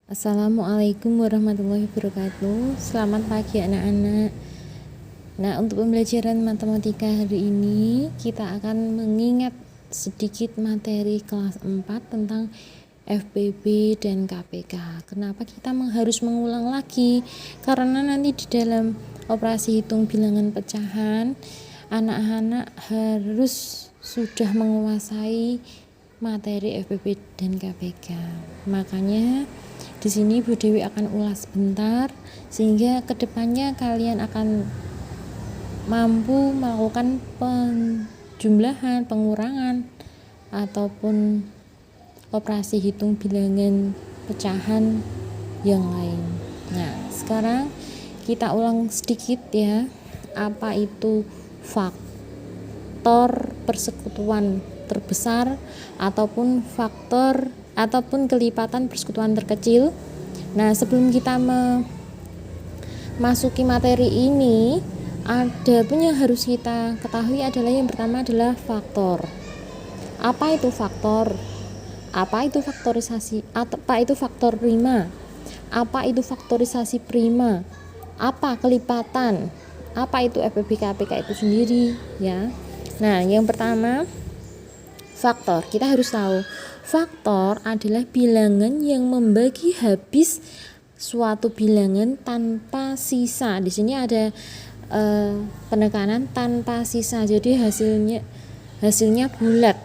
Assalamualaikum warahmatullahi wabarakatuh. Selamat pagi anak-anak. Nah, untuk pembelajaran matematika hari ini kita akan mengingat sedikit materi kelas 4 tentang FPB dan KPK. Kenapa kita harus mengulang lagi? Karena nanti di dalam operasi hitung bilangan pecahan, anak-anak harus sudah menguasai materi FPB dan KPK. Makanya di sini Bu Dewi akan ulas bentar sehingga kedepannya kalian akan mampu melakukan penjumlahan, pengurangan ataupun operasi hitung bilangan pecahan yang lain. Nah, sekarang kita ulang sedikit ya, apa itu faktor persekutuan terbesar ataupun faktor ataupun kelipatan persekutuan terkecil. Nah, sebelum kita memasuki materi ini, ada pun yang harus kita ketahui adalah yang pertama adalah faktor. Apa itu faktor? Apa itu faktorisasi? Apa itu faktor prima? Apa itu faktorisasi prima? Apa kelipatan? Apa itu FPB KPK itu sendiri ya? Nah, yang pertama faktor. Kita harus tahu faktor adalah bilangan yang membagi habis suatu bilangan tanpa sisa. Di sini ada penekanan tanpa sisa. Jadi hasilnya bulat,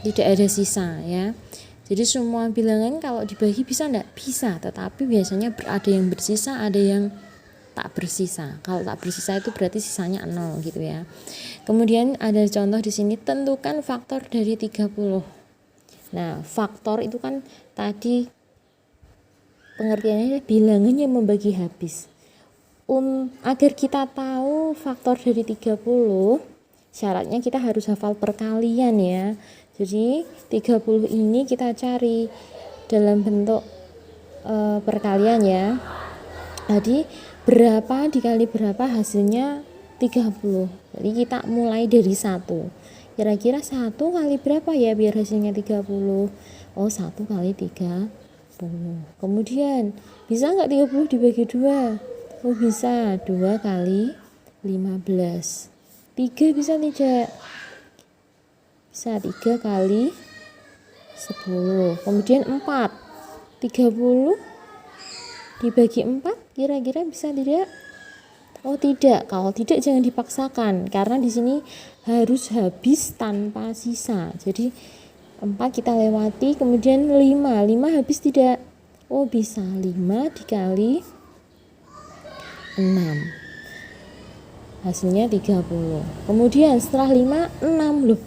tidak ada sisa ya. Jadi semua bilangan kalau dibagi bisa enggak? Bisa, tetapi biasanya ada yang bersisa, ada yang tak bersisa. Kalau tak bersisa itu berarti sisanya 0 gitu ya. Kemudian ada contoh di sini, tentukan faktor dari 30. Nah, faktor itu kan tadi pengertiannya bilangan yang membagi habis. Agar kita tahu faktor dari 30, syaratnya kita harus hafal perkalian ya. Jadi 30 ini kita cari dalam bentuk perkalian ya. Jadi berapa dikali berapa hasilnya 30. Jadi kita mulai dari 1. Kira-kira 1 kali berapa ya biar hasilnya 30? Oh, 1 kali 30. Kemudian bisa nggak 30 dibagi 2? Oh, bisa. 2 kali 15. 3 bisa tidak? Bisa. 3 kali 10. Kemudian 4. 30 dibagi 4 kira-kira bisa tidak? Oh, tidak. Kalau tidak jangan dipaksakan karena di sini harus habis tanpa sisa. Jadi 4 kita lewati, kemudian 5 habis tidak? Oh, bisa. 5 dikali 6 hasilnya 30. Kemudian setelah 5 6 loh.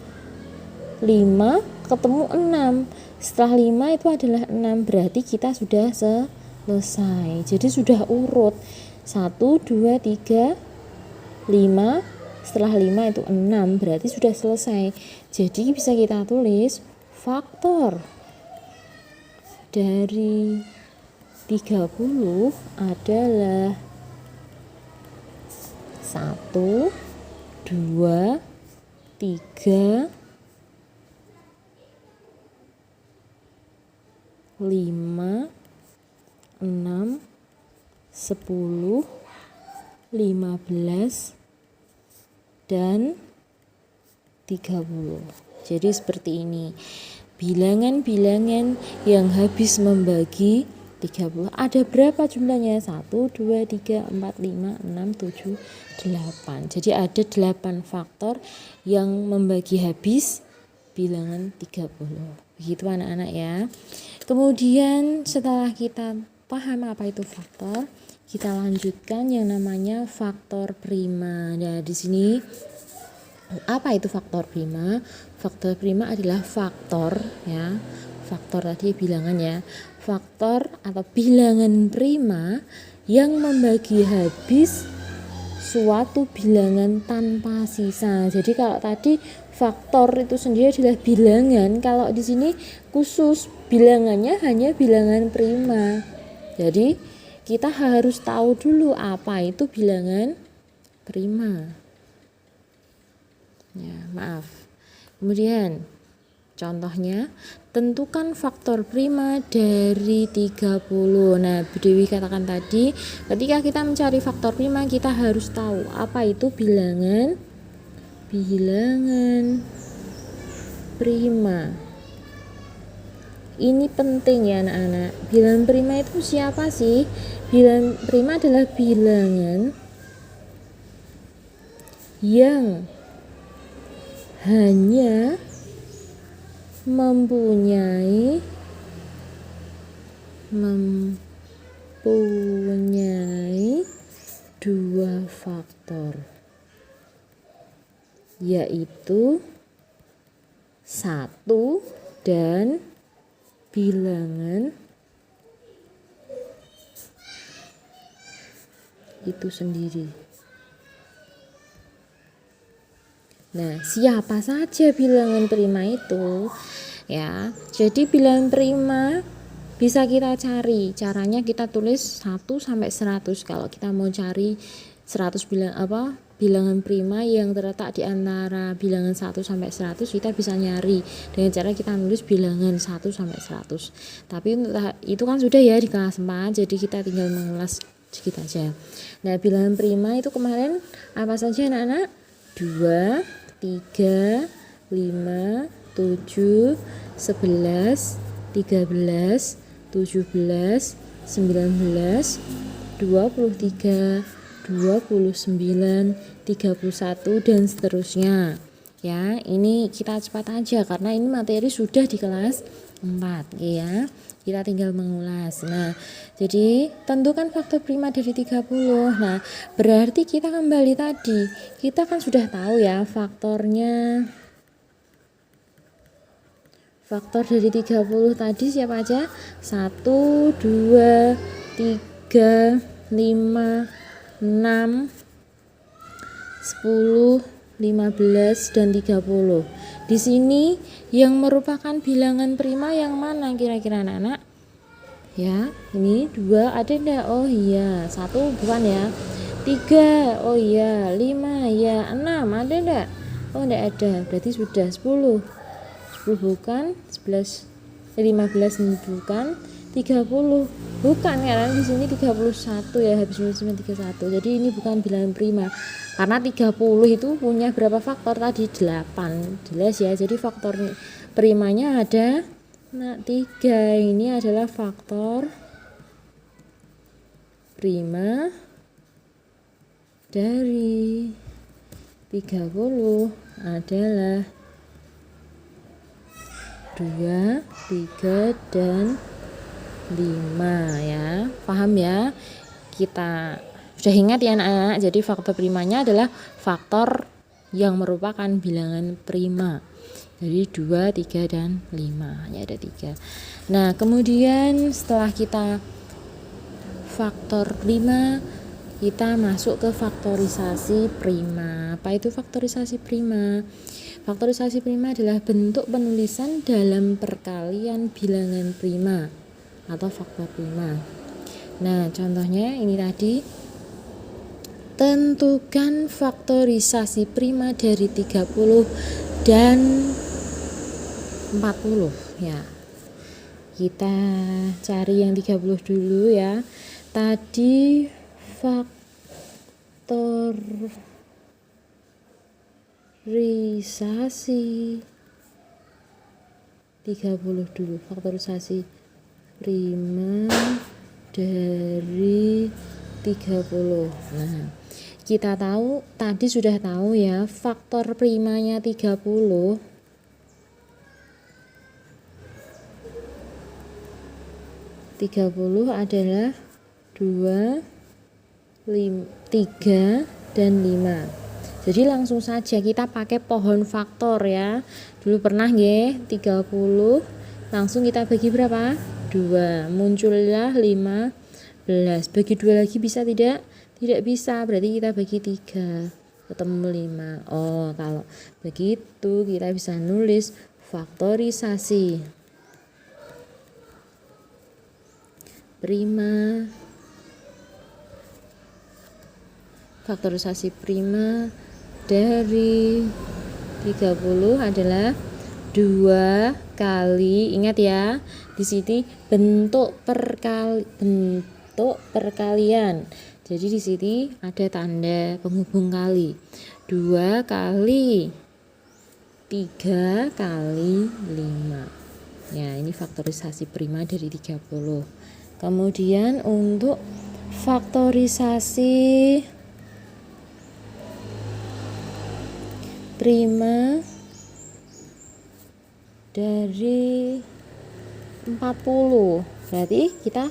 5 ketemu 6. Setelah 5 itu adalah 6, berarti kita sudah selesai. Jadi sudah urut 1 2 3 5. Setelah 5 itu 6, berarti sudah selesai. Jadi bisa kita tulis faktor dari 30 adalah 1 2 3 5 6 10 15 dan 30. Jadi seperti ini bilangan-bilangan yang habis membagi 30. Ada berapa jumlahnya? 1 2 3 4 5 6 7 8. Jadi ada 8 faktor yang membagi habis bilangan 30. Begitu anak-anak ya. Kemudian setelah kita paham apa itu faktor, kita lanjutkan yang namanya faktor prima. Nah, di sini apa itu faktor prima? Faktor prima adalah faktor ya. Faktor tadi bilangan ya. Faktor atau bilangan prima yang membagi habis suatu bilangan tanpa sisa. Jadi kalau tadi faktor itu sendiri adalah bilangan, kalau di sini khusus bilangannya hanya bilangan prima. Jadi kita harus tahu dulu apa itu bilangan prima. Ya, maaf. Kemudian Contohnya, tentukan faktor prima dari 30. Nah, Bu Dewi katakan tadi, ketika kita mencari faktor prima, kita harus tahu apa itu bilangan prima. Ini penting ya anak-anak. Bilangan prima itu siapa sih? Bilangan prima adalah bilangan yang hanya mempunyai dua faktor, yaitu 1 dan bilangan itu sendiri. Nah, siapa saja bilangan prima itu? Ya, jadi bilangan prima bisa kita cari. Caranya kita tulis 1 sampai 100. Kalau kita mau cari 100 bilangan prima yang terletak di antara bilangan 1 sampai 100, kita bisa nyari dengan cara kita nulis bilangan 1 sampai 100. Tapi itu kan sudah ya di kelas 4, jadi kita tinggal mengulas sedikit aja. Nah, bilangan prima itu kemarin apa saja anak-anak? 2, 3, 5, 7, 11, 13, 17, 19, 23, 29, 31 dan seterusnya. Ya, ini kita cepat aja karena ini materi sudah di kelas 4 ya. Kita tinggal mengulas. Nah, jadi tentukan faktor prima dari 30. Nah, berarti kita kembali tadi. Kita kan sudah tahu ya faktornya. Faktor dari 30 tadi siapa aja? 1, 2, 3, 5, 6, 10, 15 dan 30. Di sini yang merupakan bilangan prima yang mana kira-kira anak-anak? Ya, ini 2 ada enggak? Oh iya, 1 bukan ya. 3, oh iya. 5 ya. 6 ada enggak? Oh enggak ada, berarti sudah 10. 10 bukan, 11, 15 bukan, 30 bukan karena di sini 31 ya, habis 31. Jadi ini bukan bilangan prima. Karena 30 itu punya berapa faktor tadi? 8. Jelas ya. Jadi faktor primanya ada 3. Ini adalah faktor prima dari 30 adalah 2, 3 dan 5 ya. Paham ya? Kita sudah ingat ya anak-anak. Jadi faktor primanya adalah faktor yang merupakan bilangan prima. Jadi 2, 3 dan 5. Hanya ada 3. Nah, kemudian setelah kita faktor prima, kita masuk ke faktorisasi prima. Apa itu faktorisasi prima? Faktorisasi prima adalah bentuk penulisan dalam perkalian bilangan prima atau faktor prima. Nah, contohnya ini tadi. Tentukan faktorisasi prima dari 30 dan 40 ya. Kita cari yang 30 dulu ya. Tadi faktorisasi 30 dulu. Faktorisasi prima dari 30. Nah, kita tahu tadi sudah tahu ya, faktor primanya 30 adalah 2, 3 dan 5. Jadi langsung saja kita pakai pohon faktor ya. Dulu pernah nggih 30 langsung kita bagi berapa? 2. Muncullah 15. Bagi 2 lagi bisa tidak? Tidak bisa, berarti kita bagi 3 ketemu 5. Oh, kalau begitu kita bisa nulis faktorisasi prima. Faktorisasi prima dari 30 adalah 2 kali, ingat ya, di sini bentuk perkalian. Jadi di sini ada tanda penghubung kali. 2 kali 3 kali 5. Ya, ini faktorisasi prima dari 30. Kemudian untuk faktorisasi prima dari 40. Berarti kita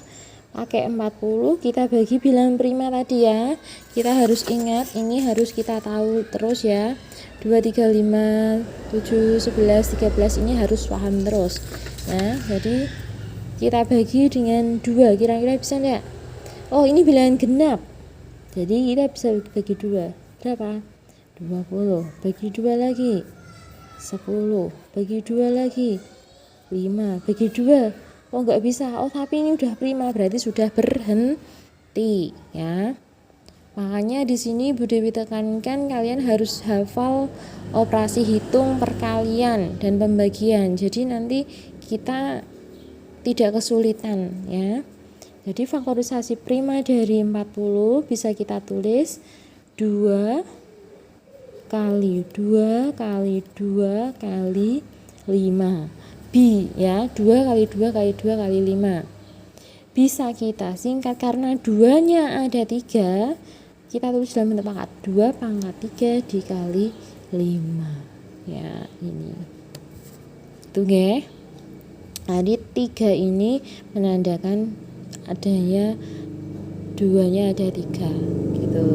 pakai 40, kita bagi bilangan prima tadi ya. Kita harus ingat, ini harus kita tahu terus ya. 2, 3, 5, 7, 11, 13 ini harus paham terus. Nah, jadi kita bagi dengan 2, kira-kira bisa enggak? Oh, ini bilangan genap. Jadi kita bisa bagi 2. Berapa? 20. Bagi 2 lagi. 10. Bagi 2 lagi. 5. Bagi 2. Oh, enggak bisa. Oh, tapi ini udah prima, berarti sudah berhenti ya. Makanya di sini Bu Dewi tekankan kalian harus hafal operasi hitung perkalian dan pembagian. Jadi nanti kita tidak kesulitan ya. Jadi faktorisasi prima dari 40 bisa kita tulis 2 kali 2 kali 2 kali 5. B ya, 2 kali 2 kali 2 kali 5. Bisa kita singkat karena 2-nya ada 3. Kita tulis dalam bentuk pangkat 2 pangkat 3 dikali 5 ya, ini itu nggih. Jadi 3 ini menandakan adanya 2-nya ada 3 gitu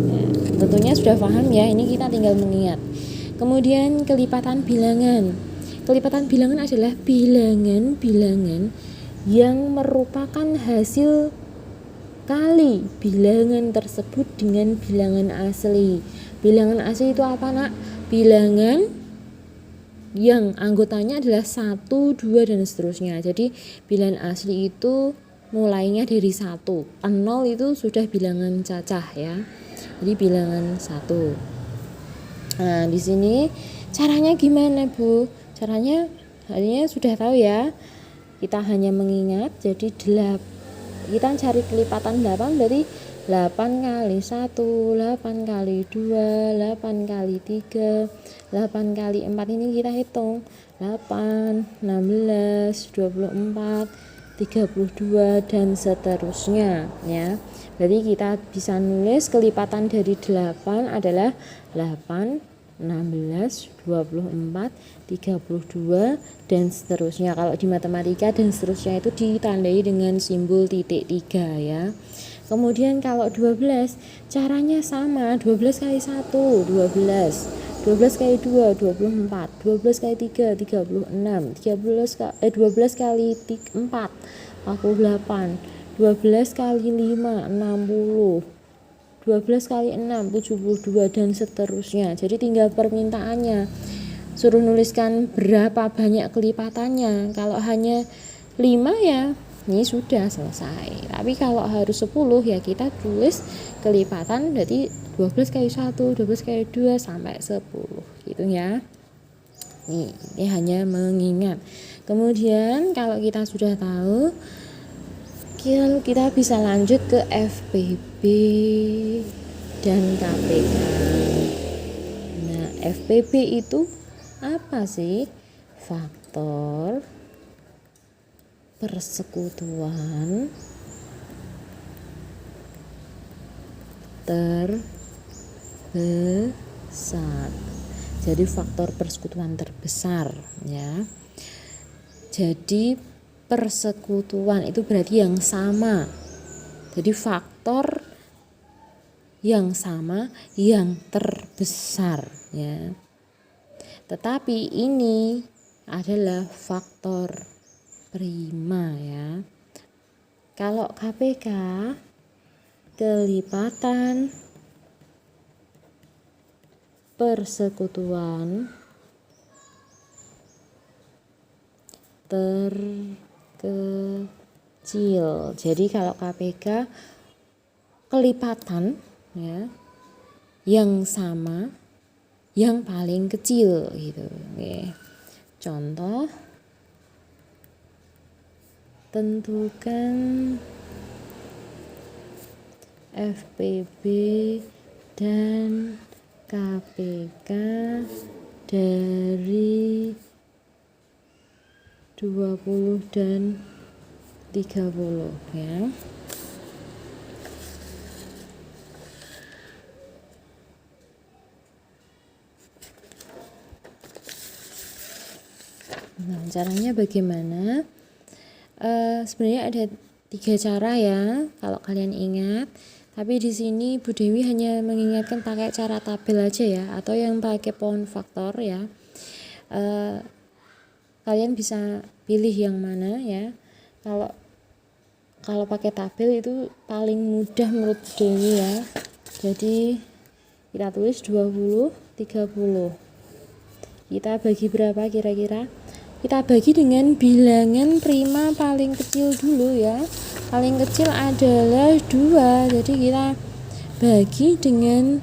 ya, tentunya sudah paham ya, ini kita tinggal mengingat. Kemudian kelipatan bilangan. Kelipatan bilangan adalah bilangan-bilangan yang merupakan hasil kali bilangan tersebut dengan bilangan asli. Bilangan asli itu apa nak? Bilangan yang anggotanya adalah 1, 2 dan seterusnya. Jadi bilangan asli itu mulainya dari 1. 0 itu sudah bilangan cacah ya. Jadi bilangan 1. Nah, di sini caranya gimana, Bu? Caranya hanya sudah tahu ya. Kita hanya mengingat, jadi kita cari kelipatan 8 berarti 8 kali 1, 8 kali 2, 8 kali 3, 8 kali 4 ini kita hitung 8, 16, 24, 32 dan seterusnya ya. Jadi kita bisa nulis kelipatan dari 8 adalah 8, 16, 24, 32 dan seterusnya. Kalau di matematika dan seterusnya itu ditandai dengan simbol titik 3 ya. Kemudian kalau 12 caranya sama, 12 kali 1 12, 12 kali 2 24, 12 kali 3 36, 12 kali 4 48, 12 kali 5 60, 12 kali 6 72 dan seterusnya. Jadi tinggal permintaannya, suruh nuliskan berapa banyak kelipatannya. Kalau hanya 5 ya ini sudah selesai. Tapi kalau harus 10 ya kita tulis kelipatan, berarti 12 kali 1 12 kali 2 sampai 10 gitu ya. Ini hanya mengingat. Kemudian kalau kita sudah tahu, kita bisa lanjut ke FPB dan KPK. Nah, FPB itu apa sih? Faktor persekutuan terbesar. Jadi faktor persekutuan terbesar ya. Jadi persekutuan itu berarti yang sama. Jadi faktor yang sama yang terbesar ya. Tetapi ini adalah faktor prima ya. Kalau KPK kelipatan persekutuan terkecil. Jadi kalau KPK kelipatan ya yang sama yang paling kecil gitu. Oke. Contoh, tentukan FPB dan KPK dari 20 dan 30 ya. Nah, caranya bagaimana? Sebenarnya ada 3 cara ya, kalau kalian ingat. Tapi di sini Bu Dewi hanya mengingatkan pakai cara tabel aja ya, atau yang pakai pohon faktor ya. Kalian bisa pilih yang mana ya. Kalau pakai tabel itu paling mudah menurut Bu Dewi ya. Jadi kita tulis 20, 30. Kita bagi berapa kira-kira? Kita bagi dengan bilangan prima paling kecil dulu ya. Paling kecil adalah 2. Jadi kita bagi dengan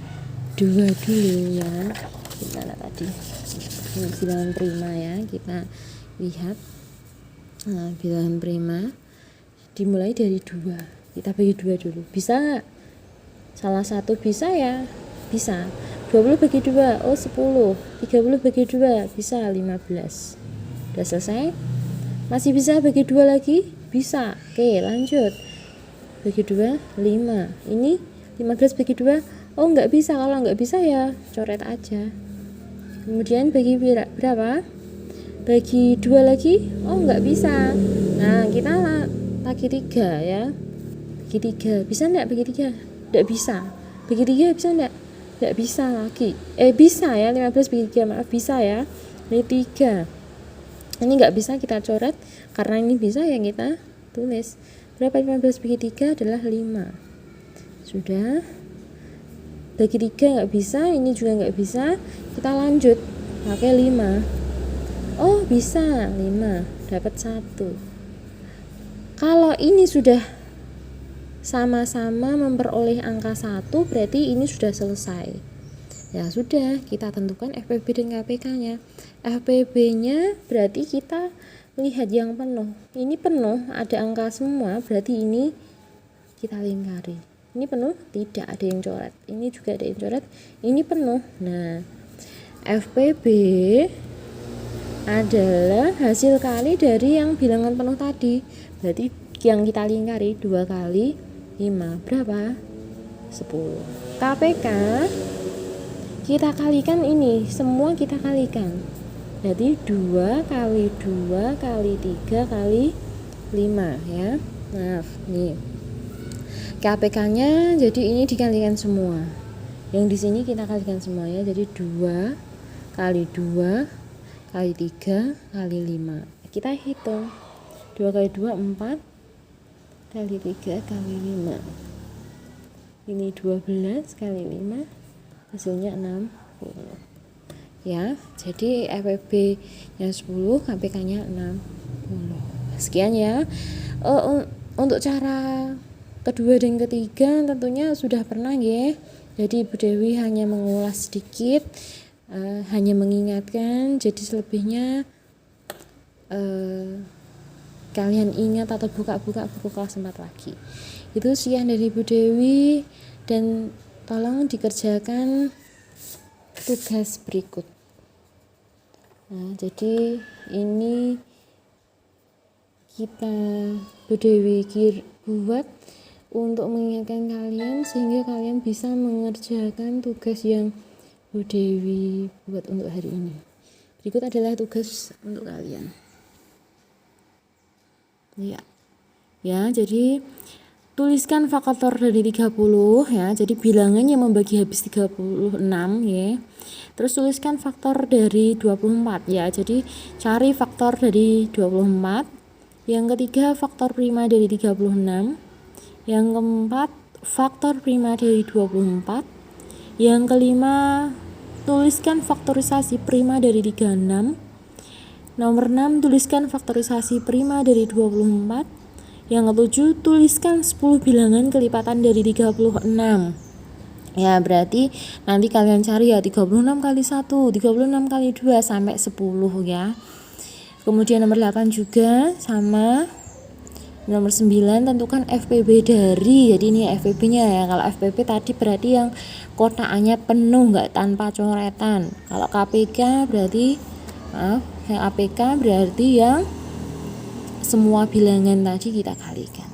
2 dulu ya. Gimana tadi? Ini bilangan prima ya. Kita lihat. Nah, bilangan prima dimulai dari 2. Kita bagi 2 dulu. Bisa nggak? Salah satu bisa ya? Bisa. 20 bagi 2, 10. 30 bagi 2, bisa 15. Udah selesai? Masih bisa bagi 2 lagi? Bisa. Oke, lanjut. Bagi 2, 5. Ini 15 bagi 2. Oh, nggak bisa. Kalau nggak bisa ya coret aja. Kemudian bagi berapa? Bagi 2 lagi? Oh, nggak bisa. Nah, kita bagi 3 ya. Bagi 3. Bisa nggak bagi 3? Nggak bisa. Bagi 3 bisa nggak? Nggak bisa lagi. Bisa ya. 15 bagi 3. Maaf, bisa ya. Ini 3. Ini nggak bisa kita coret, karena ini bisa yang kita tulis. Berapa 15 bagi 3 adalah 5. Sudah. Bagi 3 nggak bisa, ini juga nggak bisa. Kita lanjut pakai 5. Oh, bisa 5, dapat 1. Kalau ini sudah sama-sama memperoleh angka 1, berarti ini sudah selesai. Ya sudah, kita tentukan FPB dan KPK-nya. FPB-nya berarti kita lihat yang penuh. Ini penuh, ada angka semua, berarti ini kita lingkari. Ini penuh, tidak ada yang coret. Ini juga ada yang coret. Ini penuh. Nah, FPB adalah hasil kali dari yang bilangan penuh tadi. Berarti yang kita lingkari 2 kali 5. Berapa? 10. KPK kita kalikan ini, semua kita kalikan. Jadi 2 kali 2 kali 3 kali 5 ya. Nah, nih. KPK-nya jadi ini dikalikan semua. Yang di sini kita kalikan semua ya. Jadi 2 kali 2 kali 3 kali 5. Kita hitung. 2 kali 2 4 kali 3 kali 5. Ini 12 kali 5. Hasilnya 60 ya. Jadi FPB nya 10, KPK nya 60. Sekian ya. Untuk cara kedua dan ketiga tentunya sudah pernah ya. Jadi Bu Dewi hanya mengulas sedikit, hanya mengingatkan. Jadi selebihnya kalian ingat atau buka-buka buku kelas 4 lagi. Itu sekian dari Bu Dewi, dan tolong dikerjakan tugas berikut. Nah, jadi ini kita Bu Dewi buat untuk mengingatkan kalian sehingga kalian bisa mengerjakan tugas yang Bu Dewi buat untuk hari ini. Berikut adalah tugas untuk kalian. Ya, jadi tuliskan faktor dari 30 ya. Jadi bilangannya membagi habis 36 ya. Terus tuliskan faktor dari 24 ya. Jadi cari faktor dari 24. Yang ketiga faktor prima dari 36. Yang keempat faktor prima dari 24. Yang kelima tuliskan faktorisasi prima dari 36. Nomor 6 tuliskan faktorisasi prima dari 24. Yang ketujuh, tuliskan 10 bilangan kelipatan dari 36. Ya, berarti nanti kalian cari ya 36 kali 1, 36 kali 2 sampai 10 ya. Kemudian nomor 8 juga sama. Nomor 9 tentukan FPB dari, jadi ini FPB nya ya. Kalau FPB tadi berarti yang kotakannya penuh, nggak tanpa coretan. Kalau KPK berarti yang APK berarti yang semua bilangan tadi kita kalikan.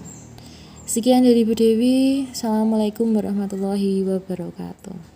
Sekian dari Bu Dewi. Assalamualaikum warahmatullahi wabarakatuh.